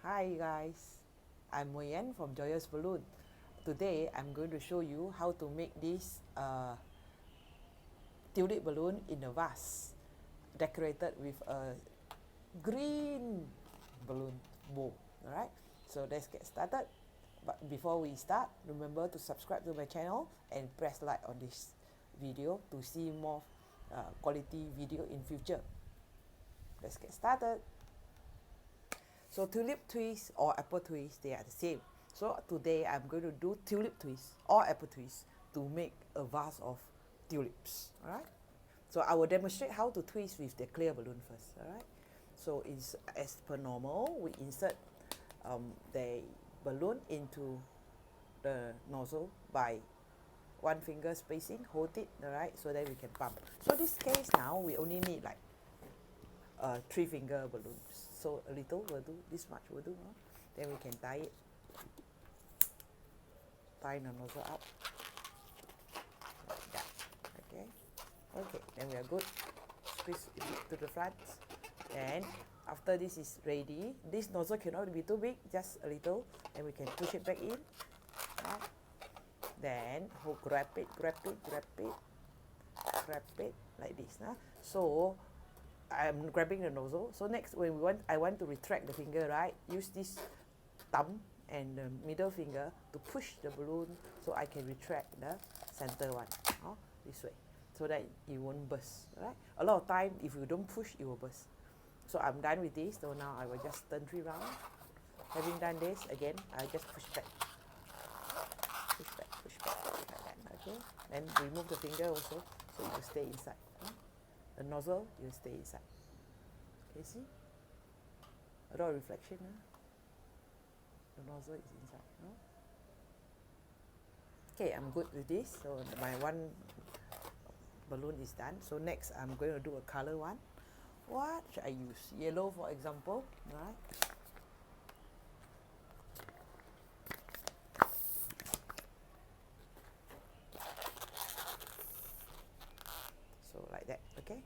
Hi guys, I'm Nguyen from Joyous Balloon. Today I'm going to show you how to make this tulip balloon in a vase decorated with a green balloon bow. Alright, so let's get started. But before we start, remember to subscribe to my channel and press like on this video to see more quality video in future. Let's get started. So tulip twist or apple twist, they are the same. So today I'm going to do tulip twist or apple twist to make a vase of tulips. Alright. So I will demonstrate how to twist with the clear balloon first. Alright. So it's as per normal, we insert the balloon into the nozzle by one finger spacing, hold it, alright, so that we can pump. So this case now we only need like 3-finger balloons. So a little will do, this much will do. Huh? Then we can tie it. Tie the nozzle up. Like that. Okay. Okay, then we are good. Squeeze it to the front. And after this is ready, this nozzle cannot be too big, just a little. And we can push it back in. Right? Then grab it like this. Huh? So I'm grabbing the nozzle. So next, when I want to retract the finger, right? Use this thumb and the middle finger to push the balloon, so I can retract the center one, this way, so that it won't burst. Right? A lot of time, if you don't push, it will burst. So I'm done with this. So now I will just turn 3 rounds. Having done this, again, I just push back, like that. Okay. And remove the finger also, so it will stay inside. The nozzle, you stay inside. Okay, see? A lot of reflection. The nozzle is inside. Okay, I'm good with this. So my one balloon is done. So next, I'm going to do a color one. What should I use? Yellow, for example. Right? So like that. Okay.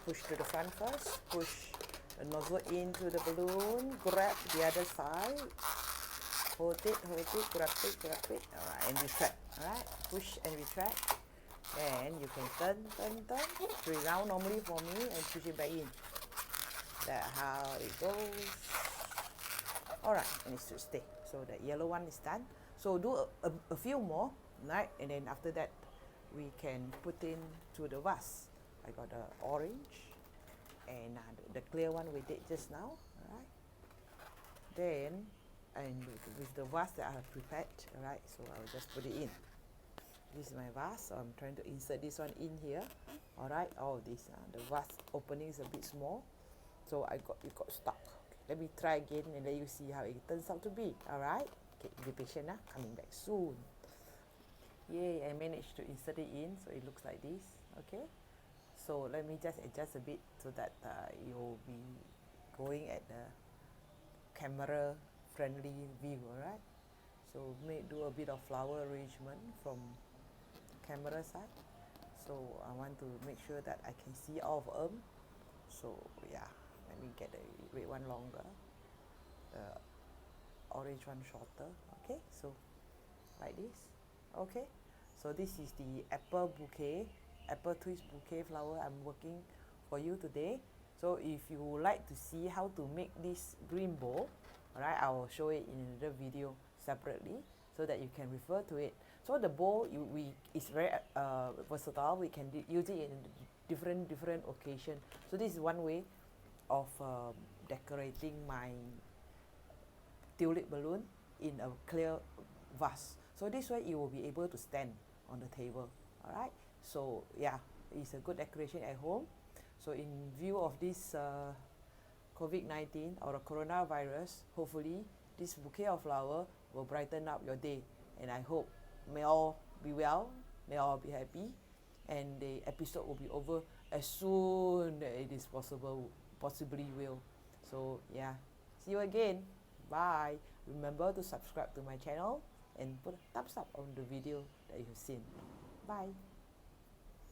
Push to the front first, push the nozzle into the balloon, grab the other side, hold it, grab it, alright, and retract, alright, push and retract, and you can turn, 3 rounds normally for me, and push it back in. That's how it goes. Alright, and it should stay. So the yellow one is done. So do a few more, right, and then after that, we can put in to the vase. I got the orange and the clear one we did just now. Alright. Then, and with the vase that I have prepared, alright, so I'll just put it in. This is my vase, so I'm trying to insert this one in here. Alright, all this. The vase opening is a bit small, so it got stuck. Okay, let me try again and let you see how it turns out to be. Alright, okay, be patient, coming back soon. Yay, I managed to insert it in, so it looks like this. Okay. So let me just adjust a bit so that you'll be going at the camera friendly view, alright? So do a bit of flower arrangement from camera side. So I want to make sure that I can see all of them. So yeah, let me get the red one longer, the orange one shorter. Okay, so like this. Okay, so this is the apple twist bouquet flower I'm working for you today. So if you would like to see how to make this green bowl, alright, I will show it in another video separately so that you can refer to it. So the bowl is very versatile. We can use it in different occasion. So this is one way of decorating my tulip balloon in a clear vase. So this way you will be able to stand on the table. Alright. So yeah, it's a good decoration at home. So in view of this COVID-19 or a coronavirus, hopefully this bouquet of flower will brighten up your day. And I hope may all be well, may all be happy, and the episode will be over as soon as it is possibly will. So yeah, see you again. Bye. Remember to subscribe to my channel and put a thumbs up on the video that you've seen. Bye.